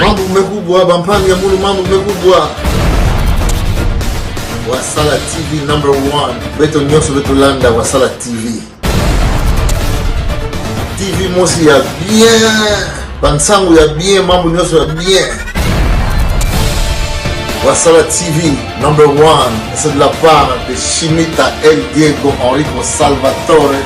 Mambo mmekubwa bampani ya mulu mambo mmekubwa. Wasala TV number 1. Beto nyoso beto landa Wasala TV. TV mosi ya bien. Bansangu ya bien, mambo nyoso ya bien. Wasala TV number 1. C'est de la part de Chimita El Diego Enrico Salvatore.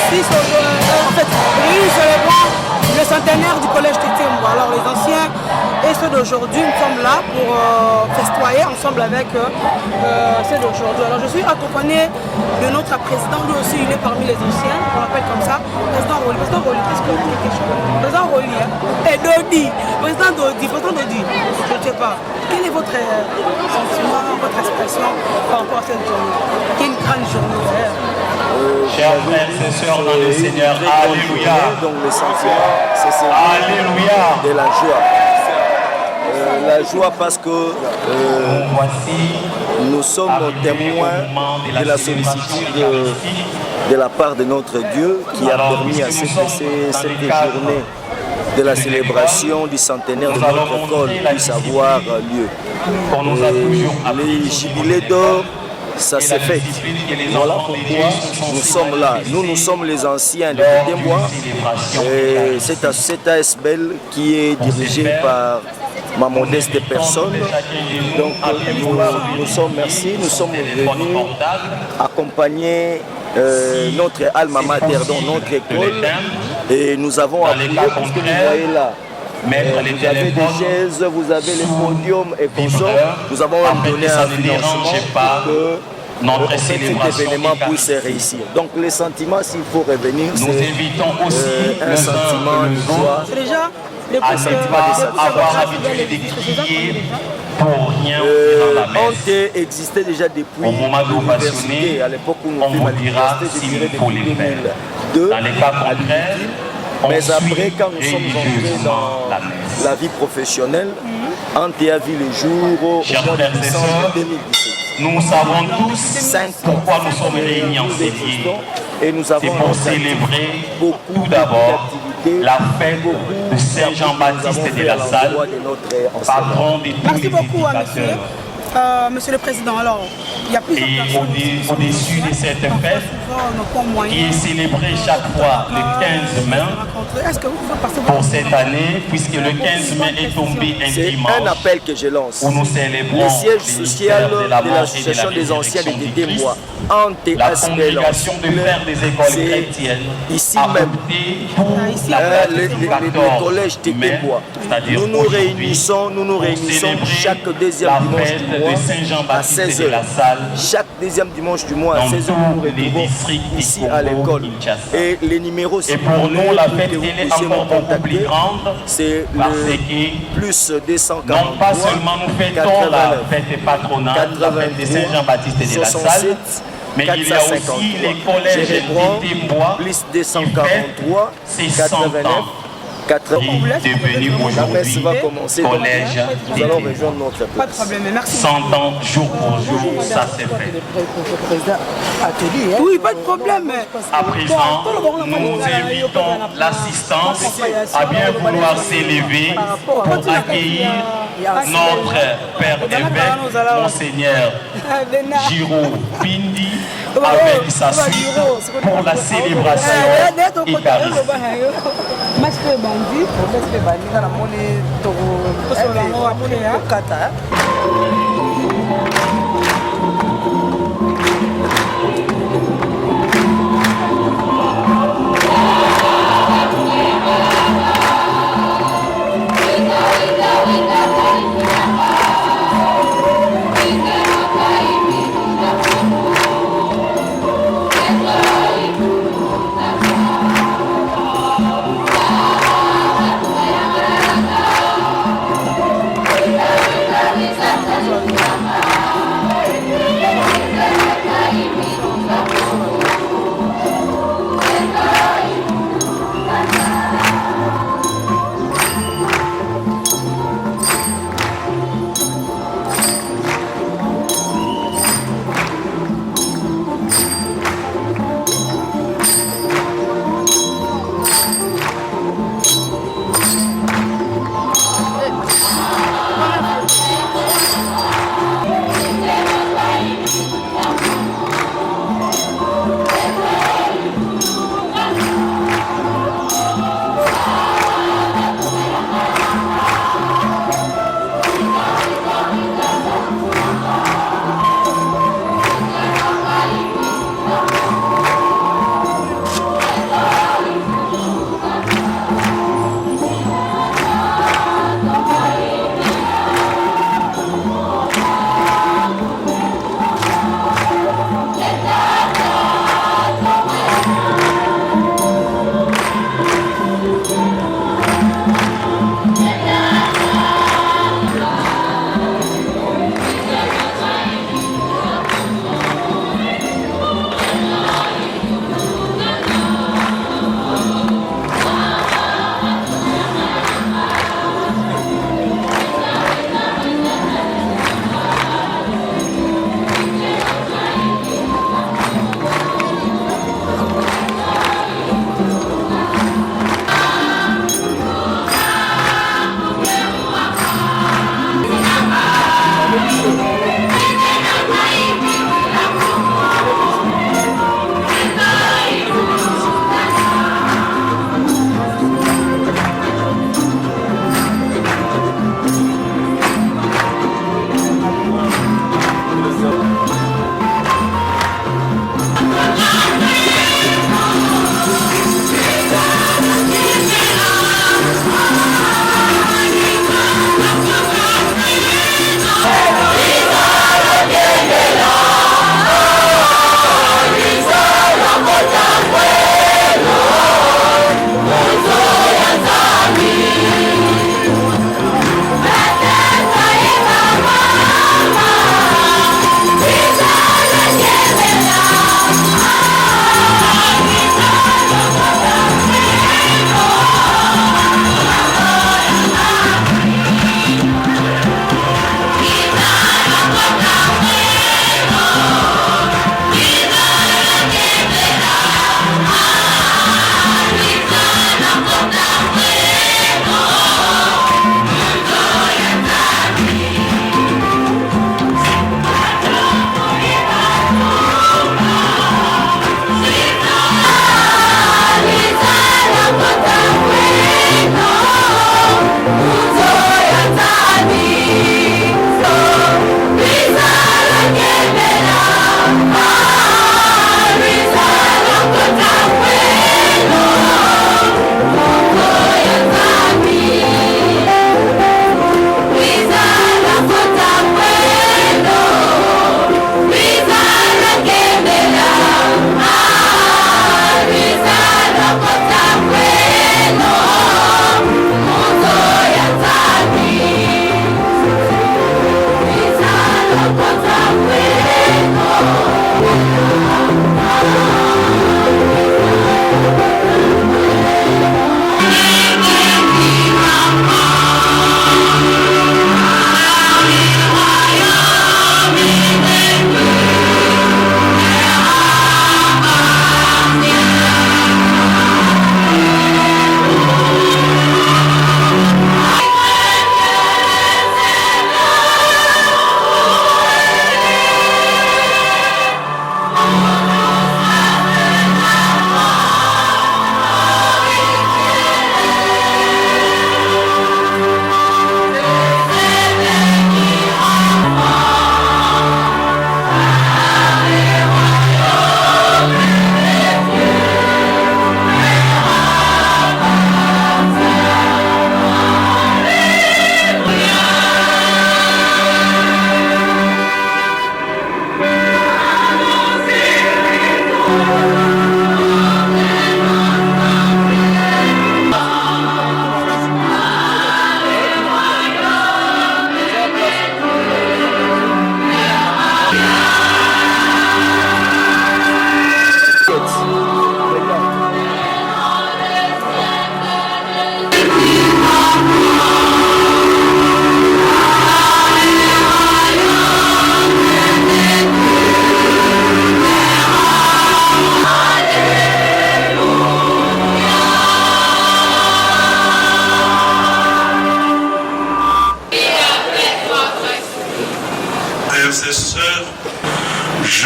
En fait, nous célébrons le centenaire du collège Tétémboa. Alors les anciens et ceux d'aujourd'hui, nous sommes là pour festoyer ensemble avec ceux d'aujourd'hui. Alors je suis accompagné de notre président, lui aussi il est parmi les anciens, on l'appelle comme ça, président Roli. Président Roli, qu'est-ce que vous voulez quelque chose? Président Roli, hein? Et Dodi, président Dodi, je ne sais pas. Quel est votre sentiment, votre expression par rapport à cette journée? Quelle grande journée d'ailleurs. Chers frères et sœurs dans le Seigneur, alléluia. Donc le sentiment, c'est alléluia de la joie. La joie parce que nous sommes témoins de la sollicitude de la part de notre Dieu qui a permis à cette journée de la célébration du centenaire de notre école puisse avoir lieu. Les jubilés d'or, ça s'est fait. Voilà pourquoi nous sommes là. Nous sommes les anciens de Tétémboa. C'est ASBEL qui est dirigé par ma modeste personne. Donc nous sommes venus accompagner notre alma mater dans notre école. Et nous avons appuyé pour ce que vous voyez là. Vous avez des chaises, vous avez les podiums et consorts. Nous avons donné un financement pour que cet événement puisse réussir. Donc les sentiments, s'il faut revenir, c'est un sentiment de joie. C'est déjà avoir l'habitude de crier pour rien dans la messe. On existait déjà depuis au moment de l'université. À l'époque où nous on vous dira s'il faut les faire. Dans les cas contraires, mais après, quand nous sommes entrés dans la vie professionnelle, Ante a vu le jour au mois de décembre 2017. Nous savons tous pourquoi nous sommes réunis en ces lieux. Et nous avons pour célébrer tout d'abord la fête de Saint Jean-Baptiste de la Salle, patron de tous les éducateurs. Monsieur le Président, alors, il y a plusieurs personnes au-dessus de cette fête qui est célébrée chaque fois le 15 mai pour cette année, puisque le 15 mai est tombé un dimanche. C'est un appel que je lance. Où nous célébrons le siège social de l'association des anciens de Tétémboa, la congrégation de pères des écoles chrétiennes, ici même, le collège Tétémboa. Nous nous réunissons chaque deuxième dimanche du mois à 16h. Chaque deuxième dimanche du mois à 16h, nous nous retrouvons ici à l'école. Et les numéros, et pour nous, la fête est encore beaucoup plus grande. C'est le plus 243. Non pas seulement nous fêtons la fête patronale, la fête de Saint-Jean-Baptiste de la Salle, mais il y a aussi les collèges de Tétémboa plus 243, c'est 100 ans. Devenu aujourd'hui collège nous allons rejoindre notre place. Pas de problème, merci. 100 ans, jour pour jour, ça s'est fait. Oui, pas de problème. À présent, nous invitons l'assistance à bien vouloir s'élever pour accueillir notre Père évêque, Monseigneur Giro Pindi, avec sa suite pour la célébration eucharistique.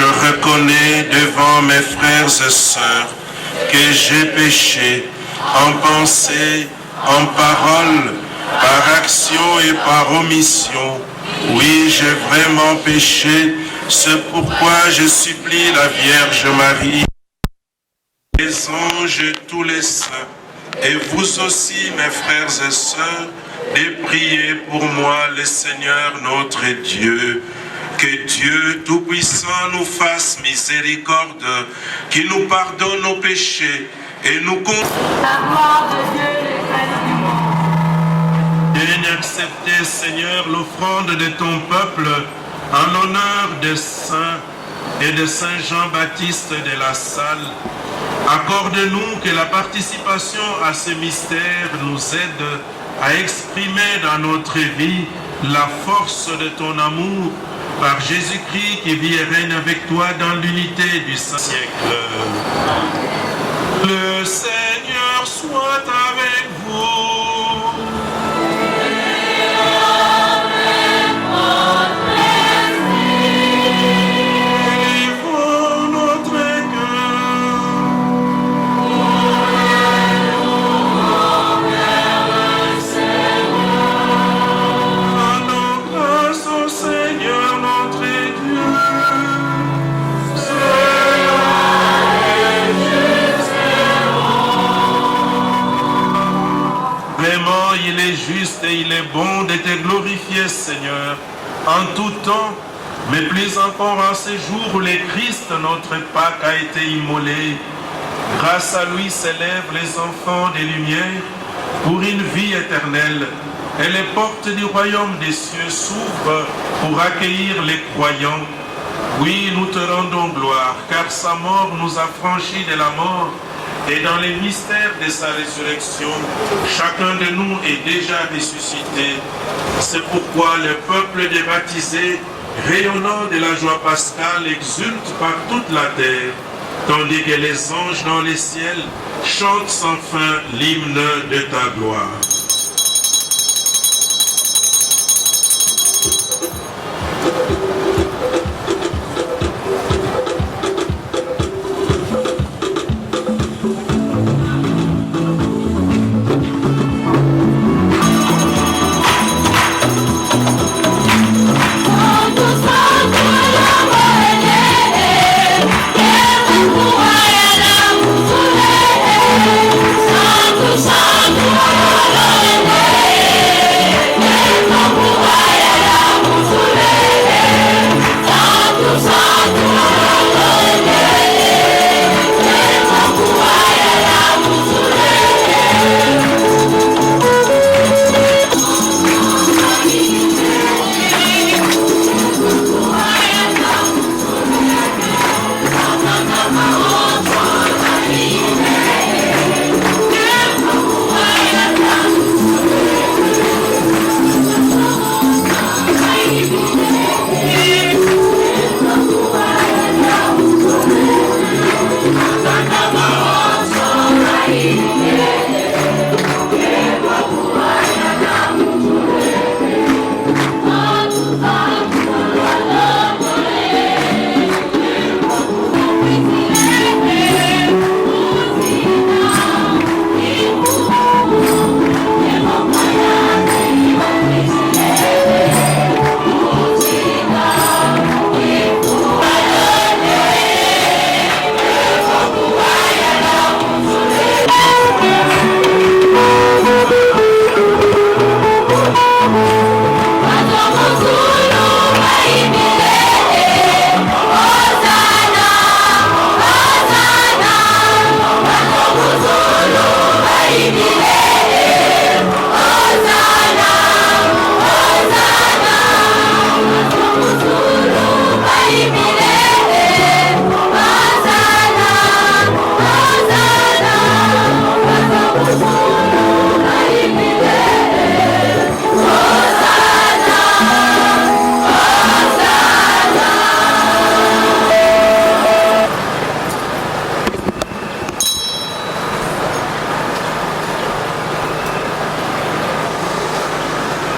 Je reconnais devant mes frères et sœurs que j'ai péché en pensée, en parole, par action et par omission. Oui, j'ai vraiment péché, c'est pourquoi je supplie la Vierge Marie, les anges et tous les saints, et vous aussi, mes frères et sœurs, de prier pour moi, le Seigneur notre Dieu. Que Dieu Tout-Puissant nous fasse miséricorde, qu'il nous pardonne nos péchés et nous Daigne accepter, Seigneur, l'offrande de ton peuple en l'honneur des saints et de Saint Jean-Baptiste de la Salle. Accorde-nous que la participation à ce mystère nous aide à exprimer dans notre vie la force de ton amour par Jésus-Christ qui vit et règne avec toi dans l'unité du Saint-Siècle. Le Seigneur soit avec vous. Élevons notre cœur. Rendons grâce au Seigneur notre Dieu. Vraiment, il est juste et il est bon de te glorifier, Seigneur, en tout temps, mais plus encore en ces jours où le Christ, notre Pâque, a été immolé. Grâce à lui s'élèvent les enfants des Lumières pour une vie éternelle, et les portes du royaume des cieux s'ouvrent pour accueillir les croyants. Oui, nous te rendons gloire, car sa mort nous a franchis de la mort, et dans les mystères de sa résurrection, chacun de nous est déjà ressuscité. C'est pourquoi le peuple des baptisés, rayonnant de la joie pascale, exulte par toute la terre, tandis que les anges dans les ciels chantent sans fin l'hymne de ta gloire.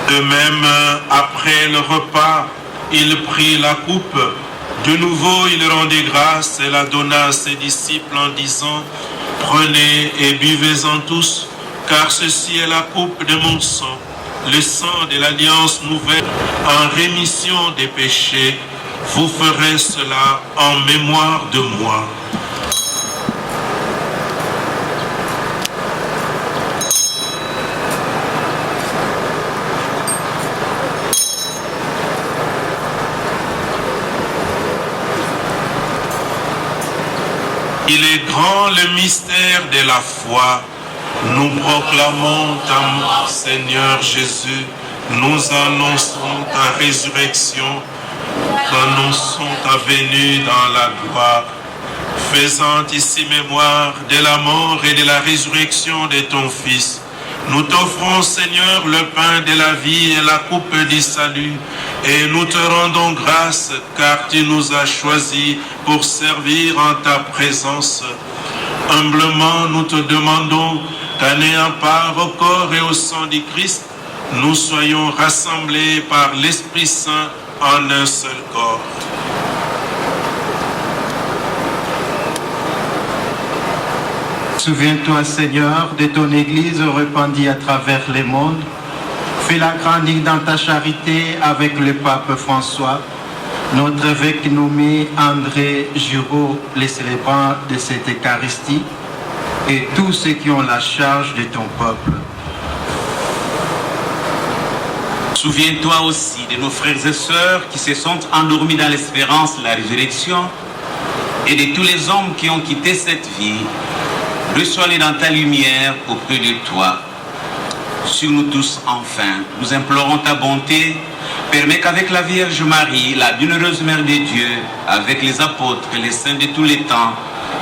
De même, après le repas, il prit la coupe, De nouveau, il rendit grâce et la donna à ses disciples en disant, « Prenez et buvez-en tous, car ceci est la coupe de mon sang, le sang de l'alliance nouvelle en rémission des péchés. Vous ferez cela en mémoire de moi. » Il est grand le mystère de la foi. Nous proclamons ta mort, Seigneur Jésus. Nous annonçons ta résurrection. Nous annonçons ta venue dans la gloire. Faisant ici mémoire de la mort et de la résurrection de ton Fils, nous t'offrons, Seigneur, le pain de la vie et la coupe du salut, et nous te rendons grâce, car tu nous as choisis pour servir en ta présence. Humblement, nous te demandons qu'en ayant part au corps et au sang du Christ, nous soyons rassemblés par l'Esprit Saint en un seul corps. Souviens-toi, Seigneur, de ton Église répandue à travers les mondes. Fais-la grandir dans ta charité avec le pape François, notre évêque nommé André Giraud, les célébrants de cette Eucharistie, et tous ceux qui ont la charge de ton peuple. Souviens-toi aussi de nos frères et sœurs qui se sont endormis dans l'espérance de la résurrection et de tous les hommes qui ont quitté cette vie. Reçois-les dans ta lumière auprès de toi. Sur nous tous, enfin, nous implorons ta bonté. Permets qu'avec la Vierge Marie, la bienheureuse Mère de Dieu, avec les apôtres et les saints de tous les temps,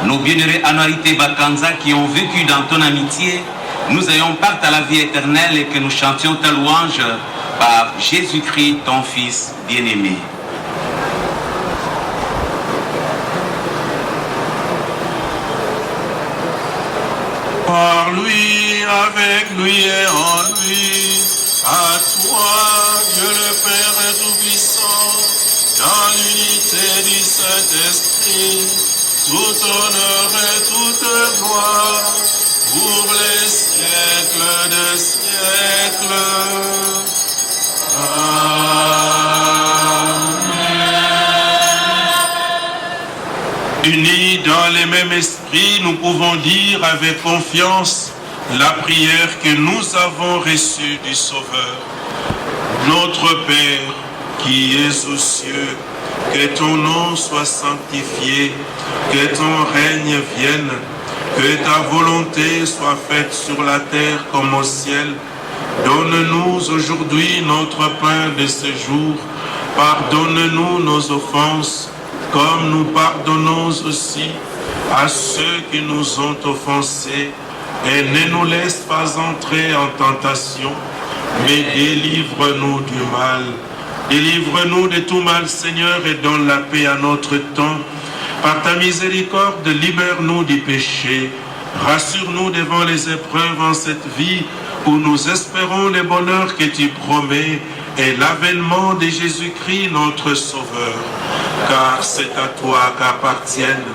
nos bienheureux Anuarité Bakanza qui ont vécu dans ton amitié, nous ayons part à la vie éternelle et que nous chantions ta louange par Jésus-Christ, ton Fils bien-aimé. Par lui, avec lui et en lui, à toi, Dieu le Père Tout-Puissant, dans l'unité du Saint-Esprit, tout honneur et toute gloire, pour les siècles des siècles. Unis dans le même esprit, nous pouvons dire avec confiance la prière que nous avons reçue du Sauveur. Notre Père, qui es aux cieux, que ton nom soit sanctifié, que ton règne vienne, que ta volonté soit faite sur la terre comme au ciel. Donne-nous aujourd'hui notre pain de ce jour. Pardonne-nous nos offenses, comme nous pardonnons aussi à ceux qui nous ont offensés, et ne nous laisse pas entrer en tentation, mais délivre-nous du mal. Délivre-nous de tout mal, Seigneur, et donne la paix à notre temps. Par ta miséricorde, libère-nous du péché. Rassure-nous devant les épreuves en cette vie, où nous espérons le bonheur que tu promets, et l'avènement de Jésus-Christ, notre Sauveur. Car c'est à toi qu'appartiennent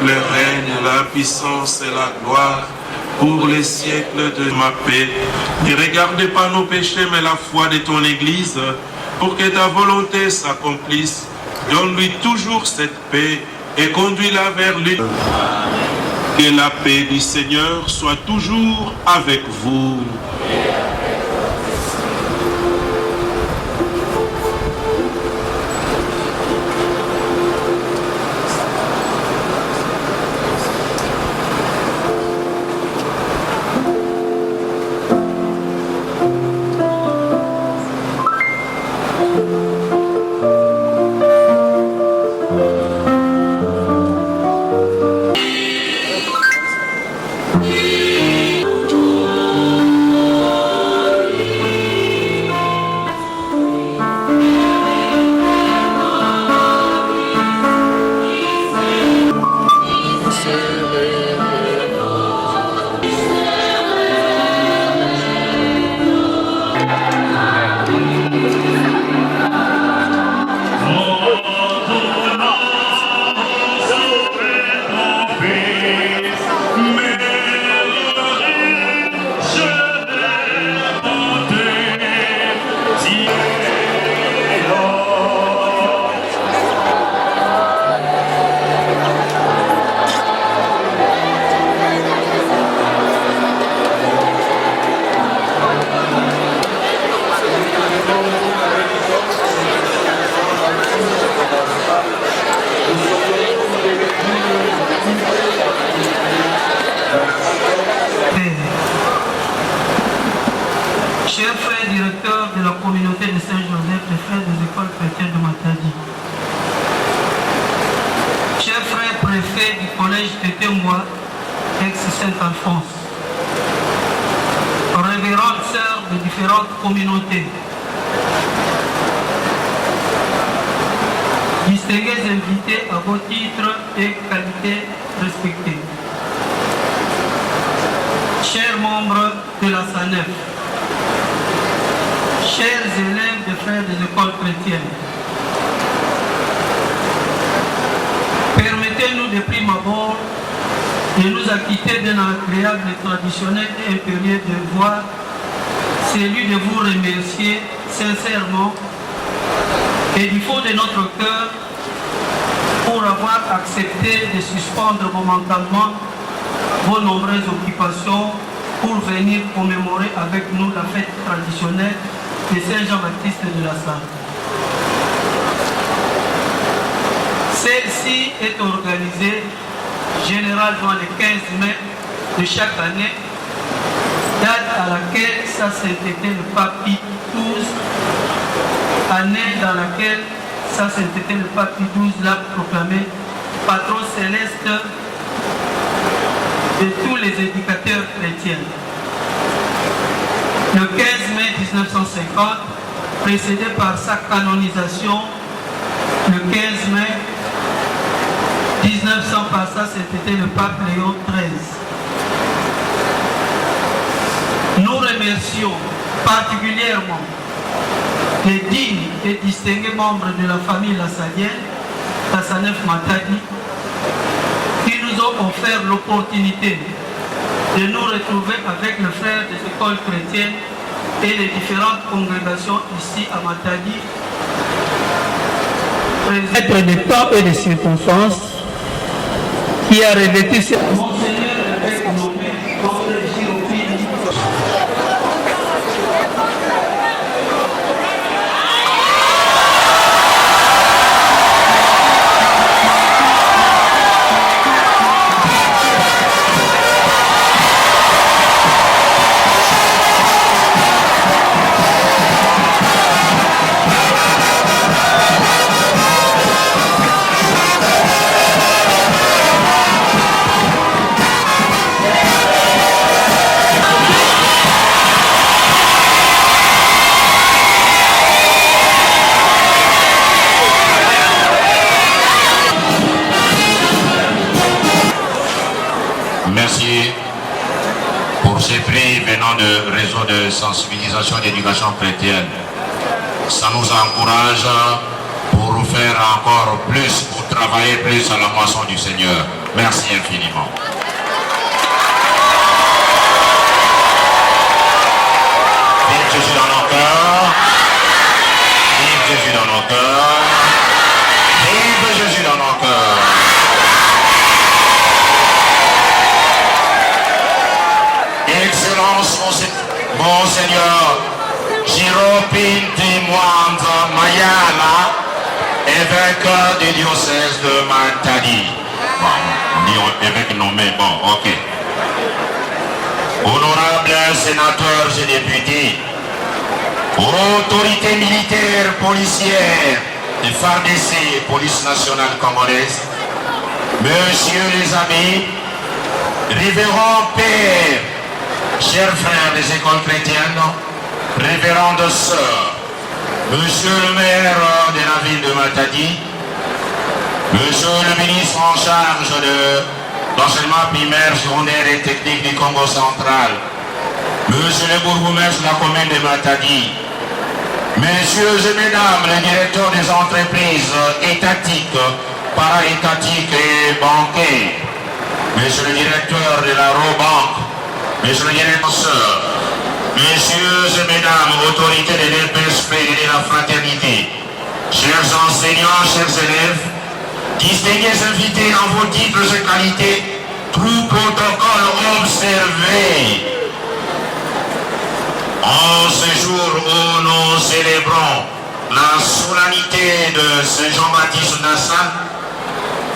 le règne, la puissance et la gloire pour les siècles de ma paix. Ne regarde pas nos péchés, mais la foi de ton Église, pour que ta volonté s'accomplisse. Donne-lui toujours cette paix et conduis-la vers lui. Que la paix du Seigneur soit toujours avec vous. Chers frères directeurs de la communauté de Saint-Joseph, les frères des écoles chrétiennes de Matadi, chers frères préfets du collège de Tembois, ex-Saint-Alphonse, révérendes sœurs de différentes communautés, distingués invités à vos titres et qualités respectés, chers membres de la SANEF, chers élèves des frères des écoles chrétiennes, permettez-nous de prime abord de nous acquitter d'un agréable, traditionnel et impérieux devoir, celui de vous remercier sincèrement et du fond de notre cœur pour avoir accepté de suspendre momentanément vos nombreuses occupations pour venir commémorer avec nous la fête traditionnelle de Saint-Jean-Baptiste de la Salle. Celle-ci est organisée généralement le 15 mai de chaque année, date à laquelle sa sainteté le pape Pie XII, année dans laquelle sa sainteté le pape Pie XII l'a proclamé patron céleste de tous les éducateurs chrétiens. Le 15 mai 1950, précédé par sa canonisation, le 15 mai 1900 par sa sainteté le pape Léon XIII. Nous remercions particulièrement les dignes et distingués membres de la famille lassadienne, la SANEF Matadi, qui nous ont offert l'opportunité de nous retrouver avec le frère des écoles chrétiennes et les différentes congrégations ici à Matadi. Être des temps et des circonstances qui a revêtu cette Monseigneur avec nommé André Giropini. Merci pour ces prix venant de réseau de sensibilisation et d'éducation chrétienne. Ça nous encourage pour faire encore plus, pour travailler plus à la moisson du Seigneur. Merci infiniment. Vive Jésus dans nos cœurs. Vive Jésus dans nos cœurs. Vive Jésus dans nos cœurs. Excellence, Monseigneur Giropini Mwanda Mayala, évêque du diocèse de Matadi. Bon, on dit évêque nommé, bon, ok. Honorables sénateurs et députés, autorités militaires, policières, et FARDC, police nationale congolaise, messieurs les amis, révérends pères, chers frères des écoles chrétiennes, révérendes sœurs, monsieur le maire de la ville de Matadi, monsieur le ministre en charge de l'enseignement primaire, secondaire et technique du Congo central, monsieur le bourgmestre de la commune de Matadi, messieurs et mesdames les directeurs des entreprises étatiques, para-étatiques et bancaires, monsieur le directeur de la Robank, monsieur le directeur, messieurs et mesdames, autorités de l'EPSP et de la fraternité, chers enseignants, chers élèves, distingués invités en vos titres et qualités, tout protocole observé. En ce jour où nous célébrons la solennité de Saint Jean-Baptiste Nassau,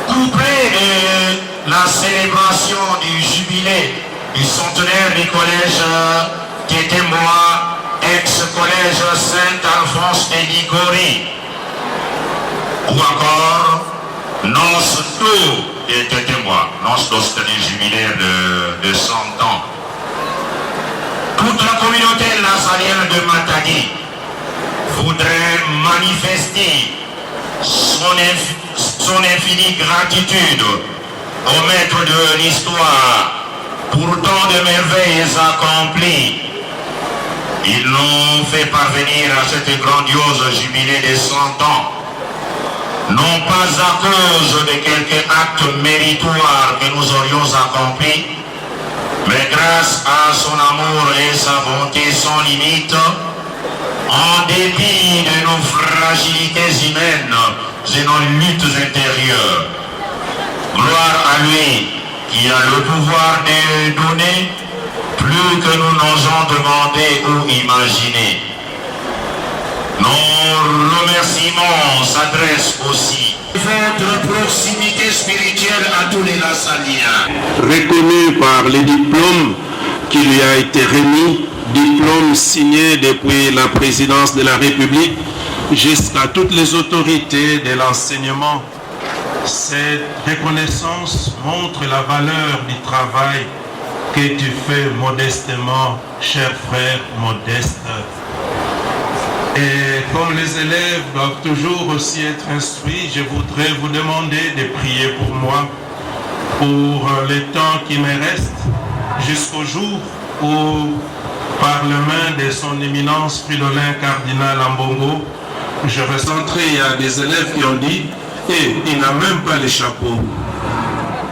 couplé de la célébration du jubilé du centenaire du collège Tétémois, ex-collège Saint-Alphonse de Ligori, ou encore Nonce tout et Tétémois, Nonce d'Ostanie jubilaire de 100 ans. Toute la communauté lassalienne de Matadi voudrait manifester son infinie gratitude au maître de l'histoire pour tant de merveilles accomplies. Il nous fait parvenir à cette grandiose jubilé de 100 ans, non pas à cause de quelques actes méritoires que nous aurions accomplis, mais grâce à son amour et sa bonté sans limite, en dépit de nos fragilités humaines et nos luttes intérieures. Gloire à lui qui a le pouvoir de donner plus que nous n'osons demander ou imaginer. Nos remerciements s'adressent aussi à votre proximité spirituelle à tous les Lassaliens. Reconnu par les diplômes qui lui a été remis, diplôme signé depuis la présidence de la République jusqu'à toutes les autorités de l'enseignement. Cette reconnaissance montre la valeur du travail que tu fais modestement, cher frère modeste. Et comme les élèves doivent toujours aussi être instruits, je voudrais vous demander de prier pour moi, pour le temps qui me reste, jusqu'au jour où, par la main de son éminence Fridolin Cardinal Ambongo, je ressentais, il y a des élèves qui ont dit, il n'a même pas les chapeaux.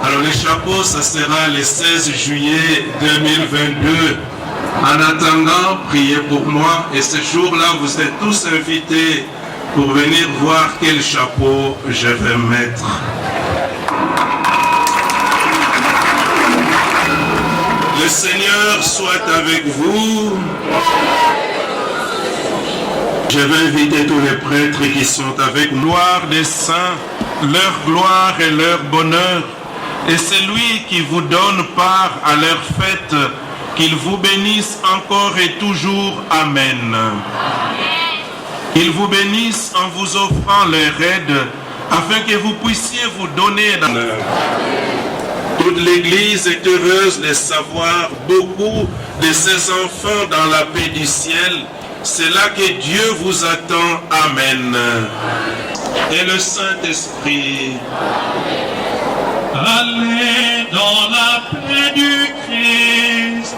Alors les chapeaux, ça sera le 16 juillet 2022. En attendant, priez pour moi. Et ce jour-là, vous êtes tous invités pour venir voir quel chapeau je vais mettre. Le Seigneur soit avec vous. Je vais inviter tous les prêtres qui sont avec nous. Gloire des saints, leur gloire et leur bonheur. Et c'est lui qui vous donne part à leur fête, qu'il vous bénisse encore et toujours. Amen. Qu'il vous bénisse en vous offrant leur aide, afin que vous puissiez vous donner dans l'heure. Toute l'Église est heureuse de savoir beaucoup de ses enfants dans la paix du ciel. C'est là que Dieu vous attend. Amen. Et le Saint-Esprit. Allez dans la paix du Christ.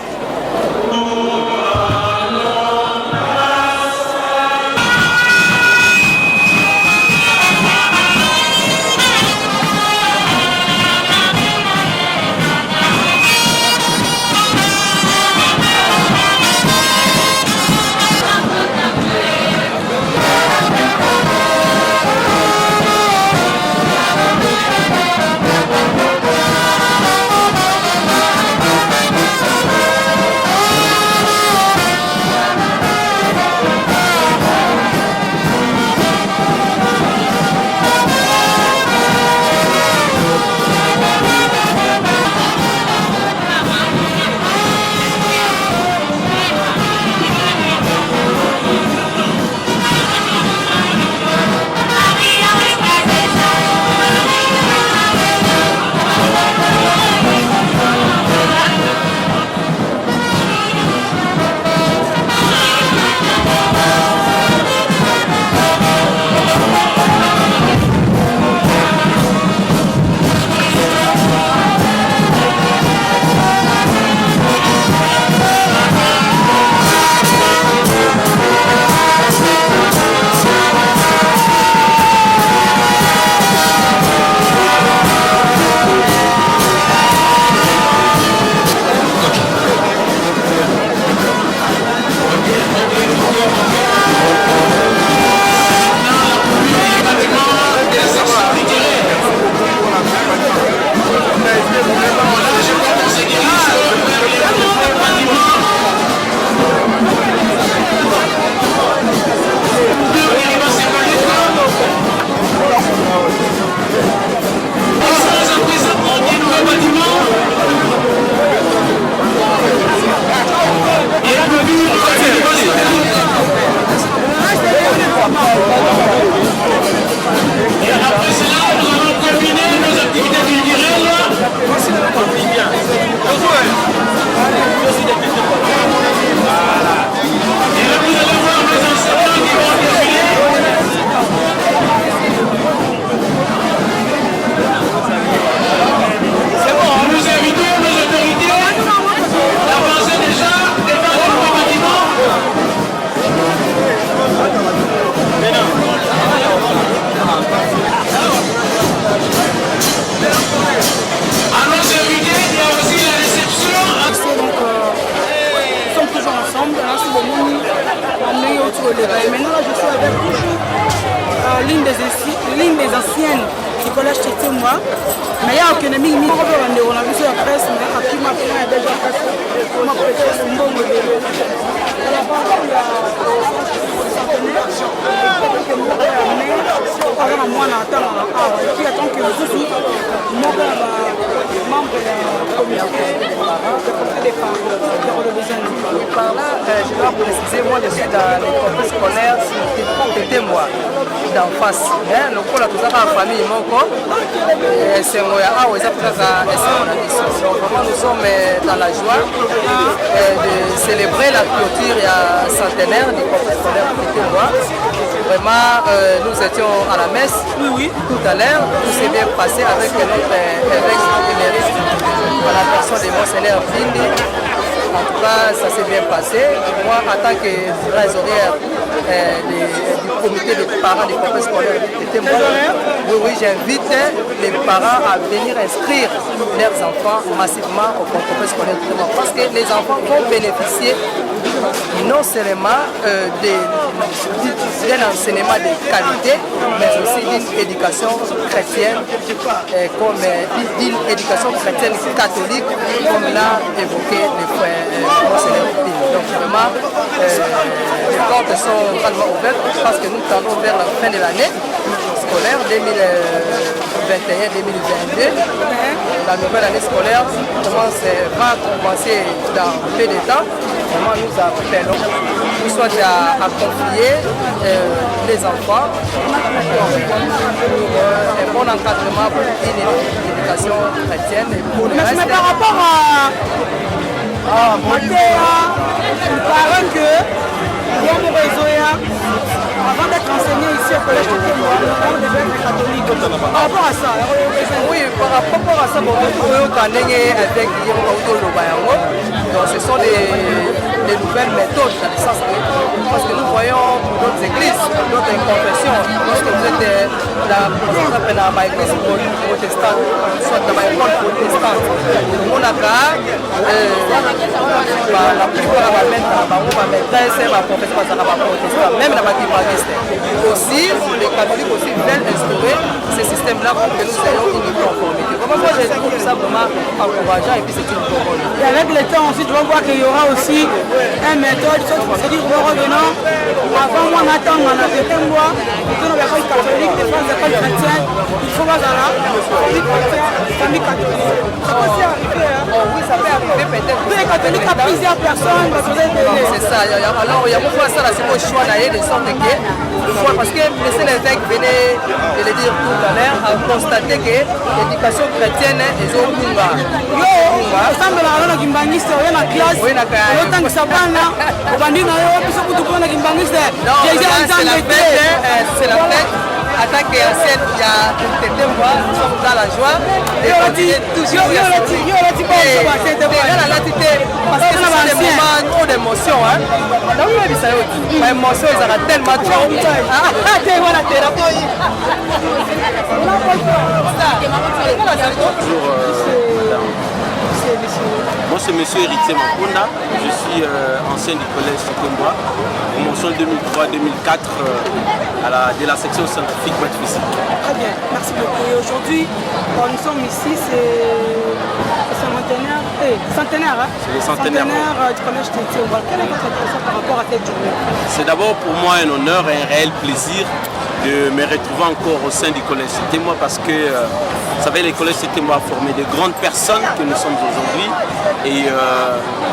Et après cela, nous allons terminer nos activités culturelles. Voilà. Et là, vous allez voir nos enseignants qui vont défiler. C'est bon, nous invitons nos autorités d'avancer déjà devant le bâtiment. À nos invités, il y a aussi la réception. Donc, nous sommes toujours ensemble. Là, c'est le monde. Maintenant, là, je suis avec toujours l'une des anciennes du collège Tétémois. Mais il y a aucun ami qui on a vu sur la presse, mais à qui m'a fait déjà presse. On m'a prêté un bon modèle. Alors, par contre, il y a moi, qui attend que vous aussi, moi, membre de la communauté des parents. Par là, je dois préciser, moi je suis dans les compétences scolaires, c'était moi, d'en face. Le coup là, tout ça, la famille, mon corps, c'est moi, nous sommes dans la joie de célébrer la clôture centenaire du complexe scolaire C'était moi. Vraiment, nous étions à la messe tout à l'heure, tout s'est bien passé avec notre évêque émérite, à la personne de Monseigneur Vindi. En tout cas, ça s'est bien passé. Moi, en tant que trésorière du comité des parents du complexe scolaire, j'invite les parents à venir inscrire leurs enfants massivement au complexe scolaire parce que les enfants vont bénéficier non seulement d'un enseignement de qualité, mais aussi d'une éducation chrétienne, comme d'une éducation chrétienne catholique, comme l'a évoqué le frère Monseigneur. Donc vraiment, les portes sont totalement ouvertes parce que nous tendons vers la fin de l'année scolaire 2021-2022. La nouvelle année scolaire va commencer dans peu de temps. Vraiment, nous appelons nous soit à confier les enfants un bon encadrement pour une éducation chrétienne. Et pour le reste, mais par rapport à il paraît que avant d'être enseigné ici au collège de Témoin, on devait être catholique. Par rapport à ça, oui, par rapport à ça, ce sont des nouvelles méthodes dans le sens parce que nous voyons d'autres églises, d'autres confessions, lorsque vous êtes dans l'église protestante, soit dans l'école protestante, on a la plupart va mettre la maîtresse, ma confession va protestante, même la baptiste. Aussi, les catholiques aussi veulent instaurer ce système-là pour que nous ayons une conformité. Moi, je trouve ça vraiment encourageant et puis c'est une bonne chose. Et avec le temps aussi, tu vas voir qu'il y aura aussi une méthode, c'est-à-dire revenant, avant moi, on attend, on a fait un mois, dans l'école catholique, des fois, l'école chrétienne, il faut voir là, famille catholique. Ça peut aussi arriver, hein? Oui, ça peut arriver peut-être. Tous les catholiques à plusieurs personnes, c'est ça. Alors, il y a beaucoup de ça, c'est mon choix d'ailleurs, de sorte que, parce que le Saint-Évêque venait de le dire tout à l'heure, a constaté que l'éducation chrétienne est au Bunga. Ensemble, la Gimbangiste, on est en classe, on est en sabana, on va dire, on est en Gimbangiste. C'est la fête. En tant qu'ancienne, il y a quelques mois, nous sommes dans la joie et continuer toujours à parce que c'est des moments trop d'émotion. L'émotion, ils auront tellement trop. Moi, c'est M. Héritier Makunda, je suis ancien du collège Tétémois, promotion 2003-2004 de la section scientifique maths physique. Très bien, merci beaucoup. Et aujourd'hui, nous sommes ici, c'est centenaire, hein? C'est le centenaire du collège Tétémois. Quelle est votre impression par rapport à cette journée? C'est d'abord pour moi un honneur et un réel plaisir de me retrouver encore au sein du collège Tétémois parce que, vous savez, les collèges Tétémois a formé de grandes personnes que nous sommes aujourd'hui et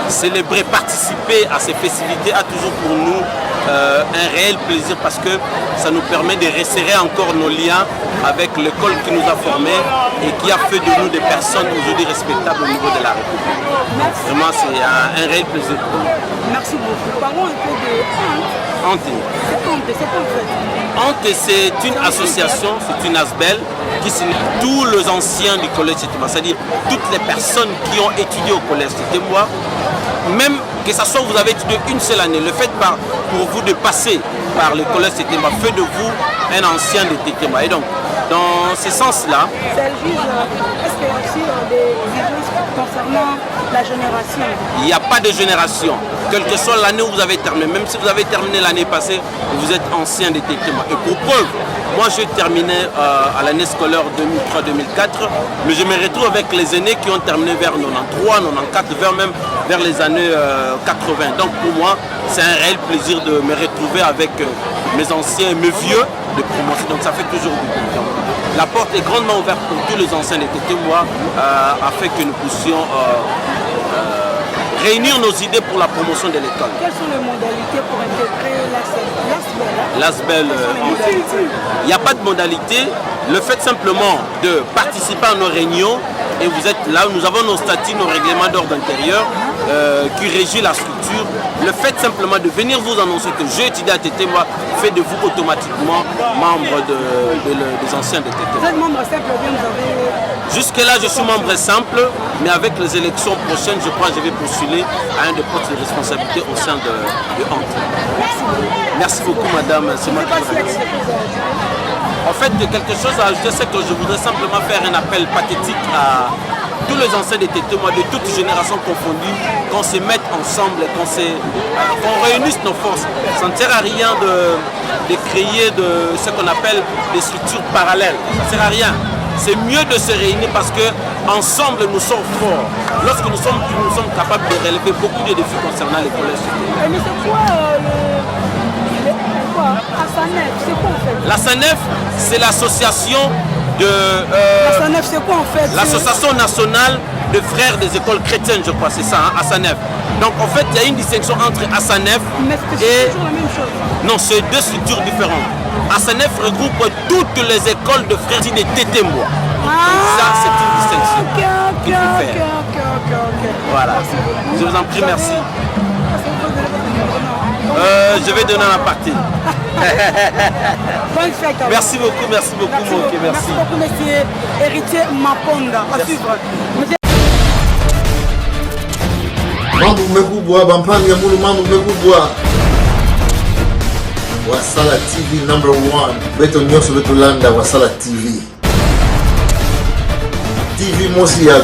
célébrer, participer à ces festivités a toujours pour nous un réel plaisir parce que ça nous permet de resserrer encore nos liens avec l'école qui nous a formés et qui a fait de nous des personnes aujourd'hui respectables au niveau de la République. Merci. Vraiment, c'est un réel plaisir pour nous. Merci beaucoup. Parlons un peu de Ante. C'est quoi en fait? Ante, c'est une association, c'est une ASBEL qui signifie tous les anciens du collège Tétémois, c'est-à-dire toutes les personnes qui ont étudié au collège Tétémois, même que ce soit vous avez étudié une seule année, le fait pour vous de passer par le collège Tétémois fait de vous un ancien de Tétémois. Et donc, dans ce sens-là, est-ce qu'il y a aussi des exigences concernant la génération? Il n'y a pas de génération. Quelle que soit l'année où vous avez terminé, même si vous avez terminé l'année passée, vous êtes ancien de Tétémois. Et pour preuve, moi j'ai terminé à l'année scolaire 2003-2004, mais je me retrouve avec les aînés qui ont terminé vers 93, 94, vers les années 80. Donc pour moi, c'est un réel plaisir de me retrouver avec mes anciens et mes vieux de promotion. Donc ça fait toujours du bien. La porte est grandement ouverte pour tous les anciens de Tétémois afin que nous puissions réunir nos idées pour la promotion de l'école. Quelles sont les modalités pour intégrer l'ASBEL? Il n'y a pas de modalité. Le fait simplement de participer à nos réunions, et vous êtes là, nous avons nos statuts, nos règlements d'ordre intérieur qui régit la structure. Le fait simplement de venir vous annoncer que j'ai étudié à Tétémois fait de vous automatiquement membre des anciens de Tétémois. Vous êtes membre simple ou bien vous avez... Jusque-là, je suis membre simple, mais avec les élections prochaines, je crois que je vais postuler à un des postes de responsabilité au sein de Ante. Merci beaucoup, madame. C'est moi qui vous remercie. En fait, quelque chose à ajouter, c'est que je voudrais simplement faire un appel pathétique à tous les anciens de Tétémois, de toutes générations confondues, qu'on se mette ensemble, qu'on réunisse nos forces. Ça ne sert à rien de créer ce qu'on appelle des structures parallèles. Ça ne sert à rien. C'est mieux de se réunir parce que ensemble nous sommes forts. Lorsque nous sommes capables de relever beaucoup de défis concernant les collèges. Mais c'est quoi ASANEF, c'est quoi en fait? La SANEF, c'est l'association de... la SANEF, c'est quoi en fait? L'association nationale de frères des écoles chrétiennes, je crois, c'est ça, hein, ASANEF. Donc en fait, il y a une distinction entre ASANEF et... toujours la même chose. Non, c'est deux structures différentes. ASANEF regroupe toutes les écoles de frères de Tétémois. Ça, c'est une distinction qu'il faut faire. Voilà. Je vous en prie, merci. Je vais donner un parti. Bonne fête. Merci beaucoup, merci beaucoup, Moké, merci. Merci beaucoup, monsieur Héritier Maponda. À suivre. Mambo mekubwa bampanga mulu mambo mekubwa Wasala TV #1 beto nyonso betolanda Wasala TV mosi ya